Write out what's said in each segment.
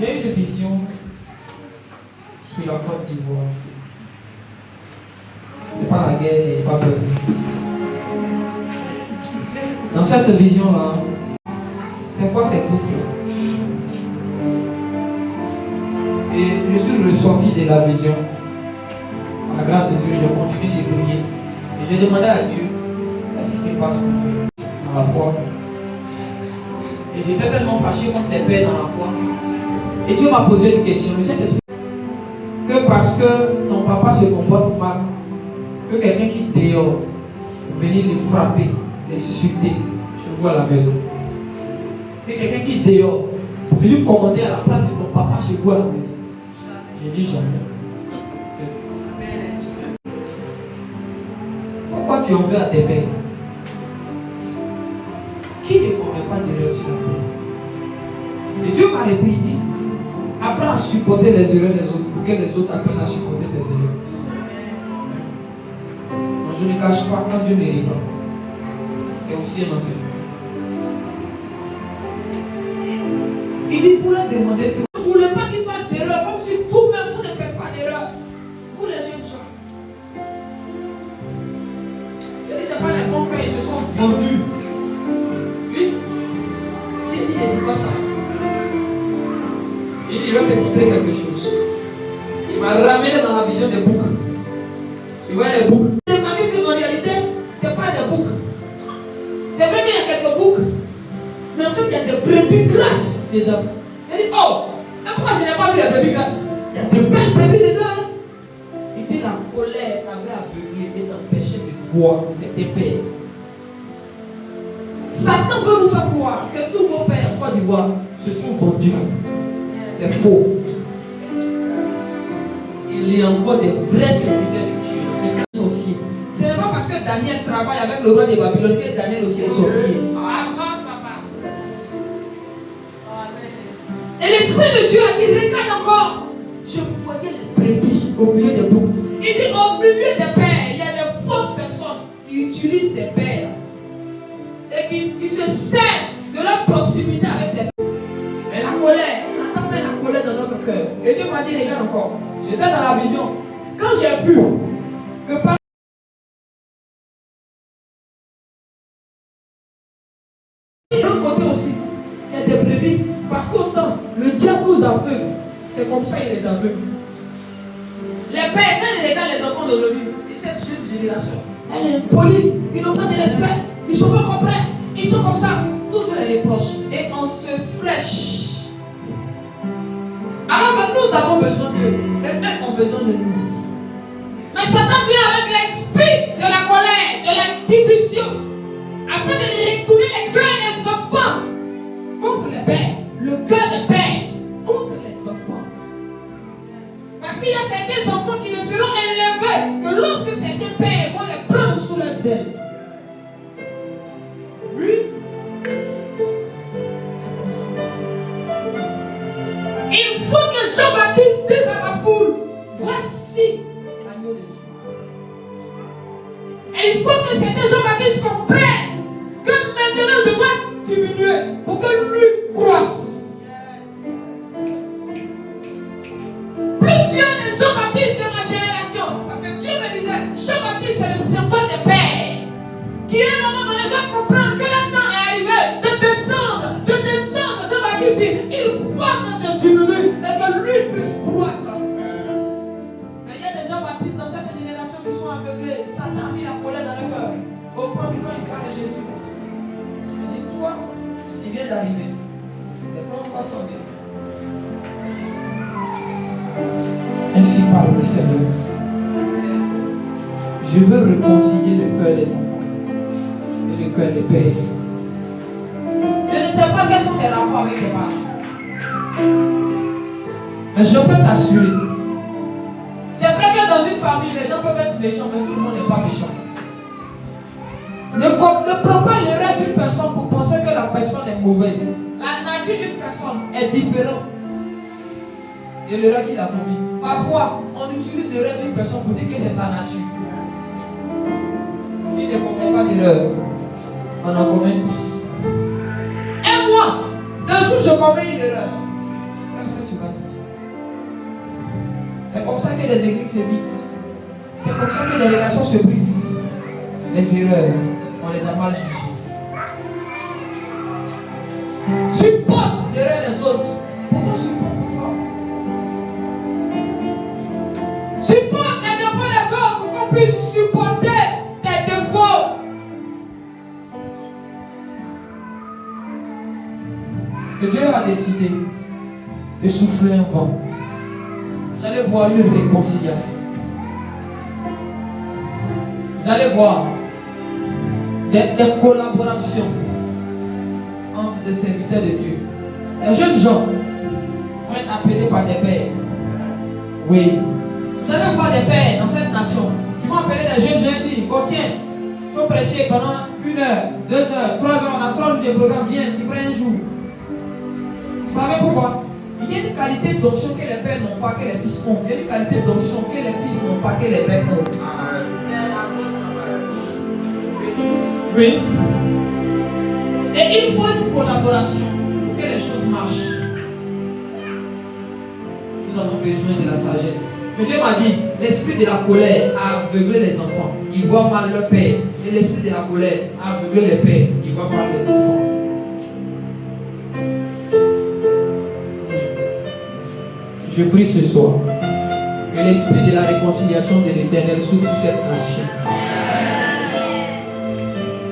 J'ai une vision sur la Côte d'Ivoire. C'est pas la guerre et pas peur. Dans cette vision-là, c'est quoi ces couples? Et je suis ressorti de la vision. Par la grâce de Dieu, je continue de prier. Et j'ai demandé à Dieu, qu'est-ce qui se passe qu'on fait dans la foi? Et j'étais tellement fâché contre les pères dans la foi. Et Dieu m'a posé une question. Le Saint-Esprit, que parce que ton papa se comporte mal, que quelqu'un qui dehors venir les frapper, les insulter, je vois à la maison. Que quelqu'un qui dehors venir commander à la place de ton papa chez vous à la maison. J'ai dit jamais. Pourquoi tu en veux à tes pères? Qui ne commet pas d'erreur sur la terre? Et Dieu m'a répondu, il dit, apprends à supporter les erreurs des autres pour que les autres apprennent à supporter tes erreurs. Moi, je ne cache pas quand Dieu me répond. C'est aussi un enseignement. Il dit, vous leur demandez tout. Vous ne voulez pas qu'ils fassent d'erreur, comme si vous-même vous ne faites pas d'erreur. Vous les jeunes gens. Il dit, c'est pas les bons pères, ils se sont vendus. Oui. Il dit, ne dit pas ça. Il dit, il va te montrer quelque chose. Il m'a ramené dans la vision des boucs. Tu vois les boucs. Vous remarquez qu'en réalité, ce n'est pas des boucs. C'est vrai qu'il y a quelques boucs. Mais en fait, il y a des brebis grasses dedans. Il dit, oh, mais pourquoi je n'ai pas vu les brebis grasses? Il y a de belles brebis dedans. Il dit, la colère avait aveuglé et t'empêché de voir cette épée. Satan veut vous faire croire que tous vos pères en Côte d'Ivoire se sont vendus. C'est faux. Il y a encore des vrais serviteurs de Dieu dans ces sorciers. Ce n'est pas parce que Daniel travaille avec le roi de Babylone que Daniel aussi est sorcier. Et l'Esprit de Dieu a dit, regarde encore. Je voyais les brebis au milieu des boucs. Il dit, au milieu des pères, il y a des fausses personnes qui utilisent ces pères et qui se servent de leur proximité avec ces pères. Mais la colère, Satan met la colère dans notre cœur. Et Dieu m'a dit, regarde encore. J'étais dans la vision. Quand j'ai vu que par d'un côté aussi, il y a des brebis. Parce qu'autant le diable nous aveugle, c'est comme ça il les aveugle. Les pères, quand ils regardent les enfants d'aujourd'hui, et cette jeune génération, elle est impolie, ils n'ont pas de respect, ils sont pas complets, ils sont comme ça. Toujours les reproches. Et on se flèche. Alors que nous avons besoin d'eux, les mêmes ont besoin de nous. Mais Satan vient avec l'esprit de la colère, de la division, afin de retourner les cœurs des enfants contre les pères, le cœur des pères contre les enfants. Parce qu'il y a certains enfants qui ne seront élevés que lorsque certains pères vont les prendre sous leur zèle. Oui. Il faut que Jean-Baptiste dise à la foule, voici l'agneau de Dieu. Et il faut que certains Jean-Baptiste comprennent que maintenant je dois diminuer pour que lui croisse. Plusieurs des Jean-Baptiste de ma génération, parce que Dieu me disait, Jean-Baptiste c'est le symbole des pères, qui à un moment donné doit comprendre que le temps est arrivé de descendre. Jean-Baptiste dit, il faut que je diminue et que lui puisse croître. Mais il y a des Jean-Baptiste dans cette génération qui sont aveuglés. Satan a mis la colère dans le cœur. Au point où il parle de Jésus. Il dit, toi, tu viens d'arriver. Ne prends pas son Dieu. Ainsi parle le Seigneur. Je veux réconcilier le cœur des enfants et le cœur des pères. Je ne sais pas quels sont tes rapports avec tes parents. Mais je peux t'assurer. C'est vrai que dans une famille, les gens peuvent être méchants, mais tout le monde n'est pas méchant. Ne prends pas l'erreur d'une personne pour penser que la personne est mauvaise. La nature d'une personne est différente de l'erreur qu'il a commis. Parfois, on utilise l'erreur d'une personne pour dire que c'est sa nature. Qui ne commet pas d'erreur, on en commet tous. Et moi, un jour je commets une erreur. Est-ce que tu que les églises s'évitent. C'est comme ça que les relations se brisent. Les erreurs, on les a mal jugées. Supporte l'erreur des autres. Pourquoi supporte toi? Supporte les défauts des autres pour qu'on puisse supporter tes défauts. Parce que Dieu a décidé de souffler un vent. Vous allez voir une réconciliation. Vous allez voir des collaborations entre des serviteurs de Dieu. Les jeunes gens vont être appelés par des pères. Oui. Vous allez voir des pères dans cette nation qui vont appeler des jeunes gens et dire, bon tiens, il faut prêcher pendant 1 heure, 2 heures, 3 heures, on a 3 jours de programme, viens, tu prends un jour. Vous savez pourquoi? Il y a une qualité d'onction que les pères n'ont pas, que les fils ont. Il y a une qualité d'onction que les fils n'ont pas, que les pères ont. Oui. Et il faut une collaboration pour que les choses marchent. Nous avons besoin de la sagesse. Mais Dieu m'a dit, l'esprit de la colère a aveuglé les enfants. Ils voient mal leur père. Et l'esprit de la colère a aveuglé les pères. Ils voient mal les enfants. Je prie ce soir que l'esprit de la réconciliation de l'Éternel souffle sur cette nation.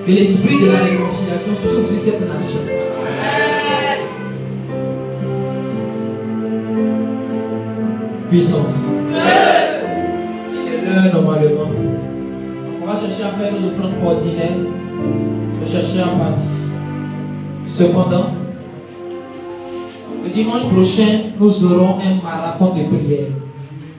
Que l'esprit de la réconciliation souffle sur cette nation. Puissance. Il est l'heure normalement. Donc on va chercher à faire nos offrandes ordinaires. On va chercher à partir. Cependant, le dimanche prochain, nous aurons un marathon de prière.